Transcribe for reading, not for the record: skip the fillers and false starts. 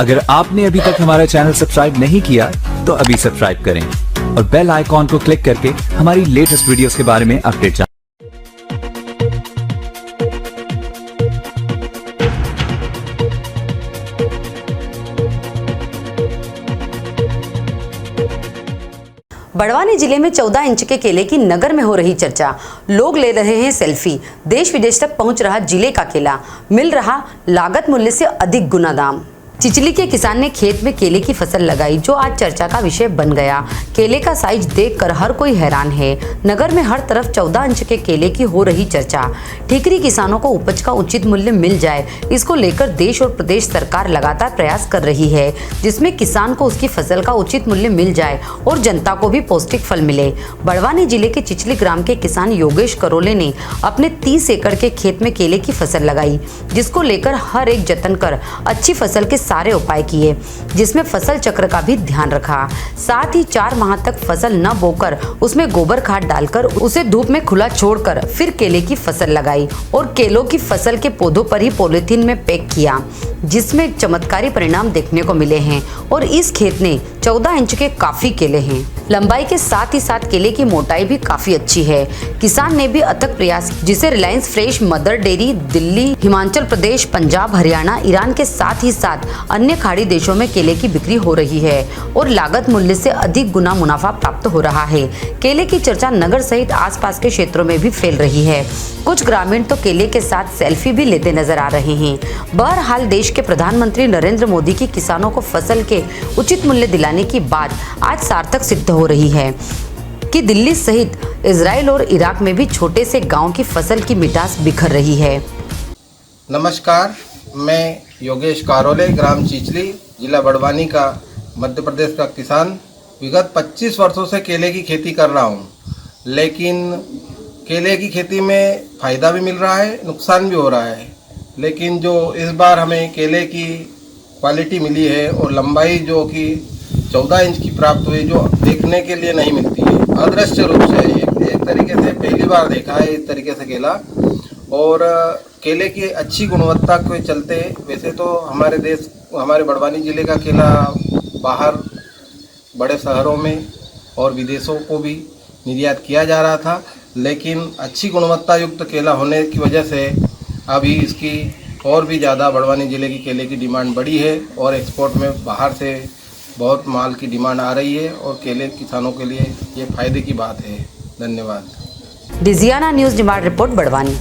अगर आपने अभी तक हमारा चैनल सब्सक्राइब नहीं किया तो अभी सब्सक्राइब करें और बेल आइकॉन को क्लिक करके हमारी लेटेस्ट वीडियोस के बारे में अपडेट जानें। बड़वानी जिले में 14 इंच के केले की नगर में हो रही चर्चा। लोग ले रहे हैं सेल्फी। देश विदेश तक पहुंच रहा जिले का केला, मिल रहा लागत मूल्य से अधिक गुना दाम। चिचली के किसान ने खेत में केले की फसल लगाई, जो आज चर्चा का विषय बन गया। केले का साइज देखकर हर कोई हैरान है। नगर में हर तरफ 14 इंच के केले की हो रही चर्चा। ठीकरी किसानों को उपज का उचित मूल्य मिल जाए, इसको लेकर देश और प्रदेश सरकार लगातार प्रयास कर रही है, जिसमें किसान को उसकी फसल का उचित मूल्य मिल जाए और जनता को भी पौष्टिक फल मिले। बड़वानी जिले के चिचली ग्राम के किसान योगेश करोले ने अपने 30 एकड़ के खेत में केले की फसल लगाई, जिसको लेकर हर एक जतन कर अच्छी फसल के सारे उपाय किए, जिसमें फसल चक्र का भी ध्यान रखा। साथ ही 4 माह तक फसल न बोकर उसमें गोबर खाद डालकर उसे धूप में खुला छोड़कर फिर केले की फसल लगाई और केलों की फसल के पौधों पर ही पॉलीथीन में पैक किया, जिसमें चमत्कारी परिणाम देखने को मिले हैं। और इस खेत में 14 इंच के काफी केले हैं। लंबाई के साथ ही साथ केले की मोटाई भी काफी अच्छी है। किसान ने भी अथक प्रयास, जिसे Reliance Fresh, Mother Dairy, Delhi, Himachal Pradesh, Punjab, Haryana, Iran के साथ ही साथ अन्य खाड़ी देशों में केले की बिक्री हो रही है और लागत मूल्य से अधिक गुना मुनाफा प्राप्त हो रहा है। केले की चर्चा नगर सहित आसपास के क्षेत्रों में भी फैल रही है। कुछ ग्रामीण तो केले के साथ सेल्फी भी लेते नजर आ रहे हैं। बहरहाल देश के प्रधानमंत्री नरेंद्र मोदी की किसानों को फसल के उचित मूल्य दिलाने की बात आज सार्थक सिद्ध हो रही है कि दिल्ली सहित इजराइल और इराक में भी छोटे से गांव की फसल की मिठास बिखर रही है। नमस्कार, मैं योगेश कारोले, ग्राम चिचली, जिला बड़वानी का, मध्य प्रदेश का किसान। विगत 25 वर्षों से केले की खेती कर रहा हूँ, लेकिन केले की खेती में फ़ायदा भी मिल रहा है, नुकसान भी हो रहा है। लेकिन जो इस बार हमें केले की क्वालिटी मिली है और लंबाई जो कि 14 इंच की प्राप्त हुई, जो देखने के लिए नहीं मिलती है, अदृश्य रूप से एक तरीके से पहली बार देखा है इस तरीके से केला। और केले की अच्छी गुणवत्ता के चलते, वैसे तो हमारे बड़वानी ज़िले का केला बाहर बड़े शहरों में और विदेशों को भी निर्यात किया जा रहा था, लेकिन अच्छी गुणवत्ता युक्त केला होने की वजह से अभी इसकी और भी ज़्यादा बड़वानी ज़िले की केले की डिमांड बढ़ी है और एक्सपोर्ट में बाहर से बहुत माल की डिमांड आ रही है और केले किसानों के लिए ये फ़ायदे की बात है। धन्यवाद। Digiana news demand report, Barwani.